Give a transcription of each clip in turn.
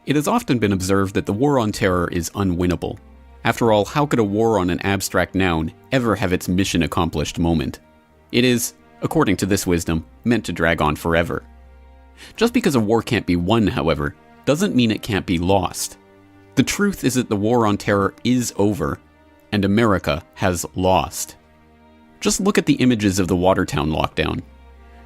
It has often been observed that the war on terror is unwinnable. After all, how could a war on an abstract noun ever have its mission accomplished moment? It is, according to this wisdom, meant to drag on forever. Just because a war can't be won, however, doesn't mean it can't be lost. The truth is that the war on terror is over, and America has lost. Just look at the images of the Watertown lockdown.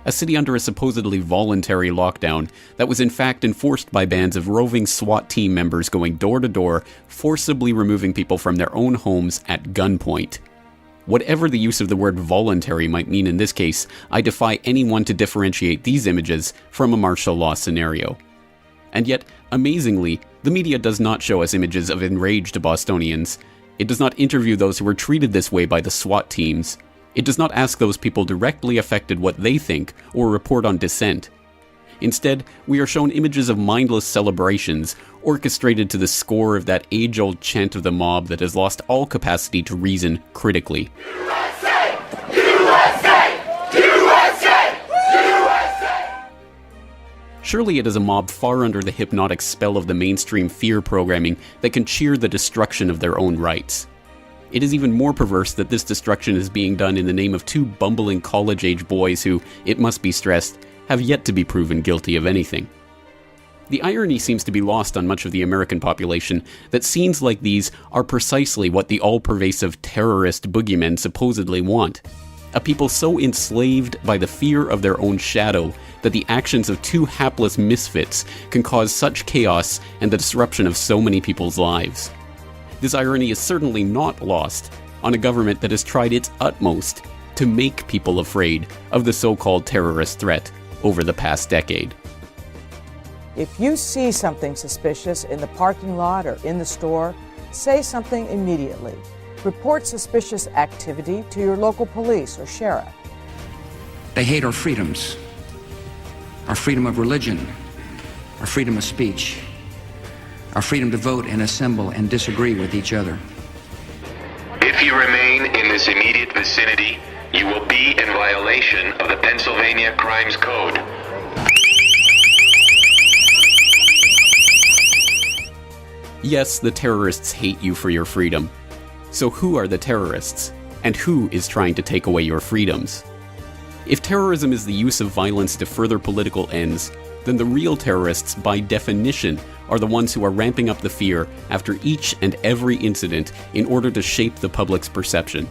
A city under a supposedly voluntary lockdown that was in fact enforced by bands of roving SWAT team members going door to door, forcibly removing people from their own homes at gunpoint. Whatever the use of the word voluntary might mean in this case, I defy anyone to differentiate these images from a martial law scenario. And yet, amazingly, the media does not show us images of enraged Bostonians. It does not interview those who were treated this way by the SWAT teams. It does not ask those people directly affected what they think or report on dissent. Instead, we are shown images of mindless celebrations, orchestrated to the score of that age-old chant of the mob that has lost all capacity to reason critically. USA! USA! USA! USA! Surely it is a mob far under the hypnotic spell of the mainstream fear programming that can cheer the destruction of their own rights. It is even more perverse that this destruction is being done in the name of two bumbling college-age boys who, it must be stressed, have yet to be proven guilty of anything. The irony seems to be lost on much of the American population that scenes like these are precisely what the all-pervasive terrorist boogeymen supposedly want. A people so enslaved by the fear of their own shadow that the actions of two hapless misfits can cause such chaos and the disruption of so many people's lives. This irony is certainly not lost on a government that has tried its utmost to make people afraid of the so-called terrorist threat over the past decade. If you see something suspicious in the parking lot or in the store, say something immediately. Report suspicious activity to your local police or sheriff. They hate our freedoms, our freedom of religion, our freedom of speech, our freedom to vote and assemble and disagree with each other. If you remain in this immediate vicinity, you will be in violation of the Pennsylvania Crimes Code. Yes, the terrorists hate you for your freedom. So who are the terrorists? And who is trying to take away your freedoms? If terrorism is the use of violence to further political ends, then the real terrorists, by definition, are the ones who are ramping up the fear after each and every incident in order to shape the public's perception.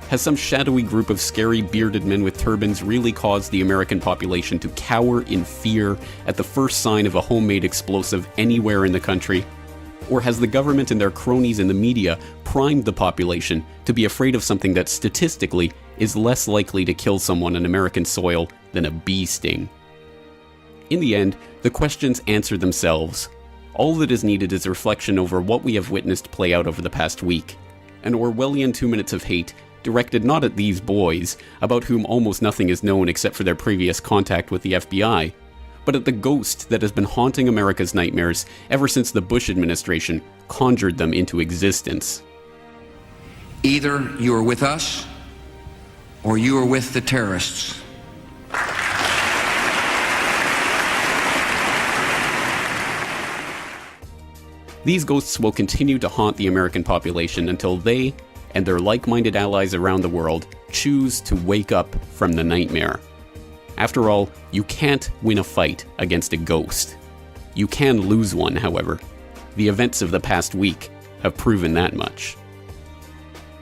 Has some shadowy group of scary bearded men with turbans really caused the American population to cower in fear at the first sign of a homemade explosive anywhere in the country? Or has the government and their cronies in the media primed the population to be afraid of something that statistically is less likely to kill someone on American soil than a bee sting? In the end, the questions answer themselves. All that is needed is reflection over what we have witnessed play out over the past week. An Orwellian 2 minutes of hate directed not at these boys, about whom almost nothing is known except for their previous contact with the FBI, but at the ghost that has been haunting America's nightmares ever since the Bush administration conjured them into existence. Either you are with us, or you are with the terrorists. These ghosts will continue to haunt the American population until they, and their like-minded allies around the world, choose to wake up from the nightmare. After all, you can't win a fight against a ghost. You can lose one, however. The events of the past week have proven that much.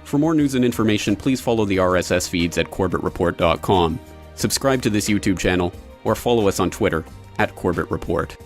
For more news and information, please follow the RSS feeds at CorbettReport.com, subscribe to this YouTube channel, or follow us on Twitter @CorbettReport.